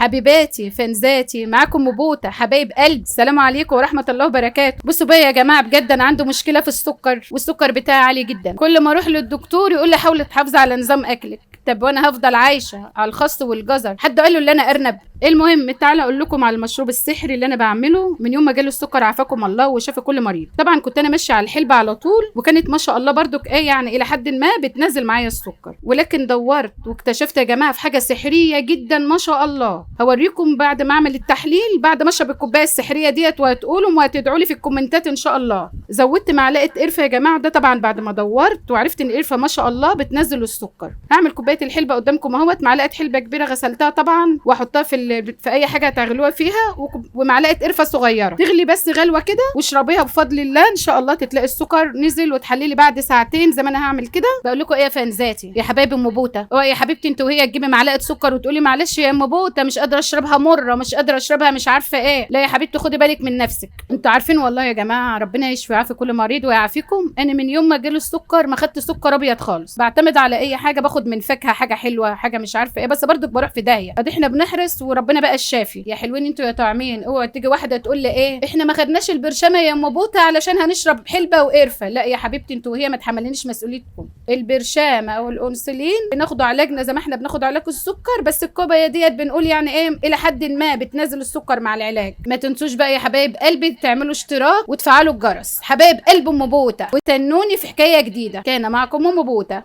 حبيباتي فنزاتي، معاكم مبوته حبايب قلب. السلام عليكم ورحمه الله وبركاته. بصوا بقى يا جماعه، بجد انا عنده مشكله في السكر، والسكر بتاعي عالي جدا. كل ما اروح للدكتور يقول لي حاولي تحافظي على نظام اكلك. طب وانا هفضل عايشه على الخس والجزر؟ حد قال له ان انا ارنب؟ المهم تعالى اقول لكم على المشروب السحري اللي انا بعمله من يوم ما جاله السكر، عافاكم الله وشاف كل مريض. طبعا كنت انا ماشيه على الحلبه على طول، وكانت ما شاء الله برضك يعني الى حد ما بتنزل معايا السكر، ولكن دورت واكتشفت يا جماعه في حاجه سحريه جدا ما شاء الله. هوريكم بعد ما اعمل التحليل، بعد ما اشرب الكوبايه السحريه ديت، وهتقولوا وهتدعوا لي في الكومنتات ان شاء الله. زودت معلقه قرفه يا جماعه، ده طبعا بعد ما دورت وعرفت ان القرفه ما شاء الله بتنزل السكر. هعمل كوبايه الحلبه قدامكم اهوت، معلقه حلبه كبيره غسلتها طبعا، واحطها في اي حاجه تغلوها فيها، ومعلقه قرفه صغيره تغلي بس غلوه كده، واشربيها بفضل الله ان شاء الله تلاقي السكر نزل. وتحللي بعد ساعتين زي ما انا هعمل كده. بقول لكم ايه يا فانزاتي يا حبايبي ام بوته، يا حبيبتي انت وهي تجيبي معلقه سكر وتقولي معلش يا ام بوته مش قادره اشربها مره، مش قادره اشربها مش عارفه ايه. لا يا حبيبتي خدي بالك من نفسك. انتوا عارفين والله يا جماعه، ربنا يشفي ويعافي كل مريض ويعافيكم. انا من يوم ما جالي السكر ما خدت سكر ابيض خالص، بعتمد على اي حاجه، باخد من فاكهه حاجه حلوه حاجه مش عارفه ايه، بس برضك بروح في داهيه. ادي احنا بنحرس وربنا بقى الشافي. يا حلوين انتوا يا طعمين. اوعى تيجي واحده تقول لي ايه احنا ما خدناش البرشامه يا ام بوته علشان هنشرب حلبه وقرفه. لا يا حبيبتي انتوا وهي ما تحملنيش مسؤوليتكم. البرشامه او الانسولين بناخده علاجنا زي ما احنا بناخد علاج السكر، بس الكوبايه ديت بنقول يعني ايه الى حد ما بتنزل السكر مع العلاج. ما تنسوش بقى يا حبايب قلبي تعملوا اشتراك وتفعلوا الجرس. حبايب قلب ام بوته، وتنوني في حكايه جديده. كان معكم ام بوته.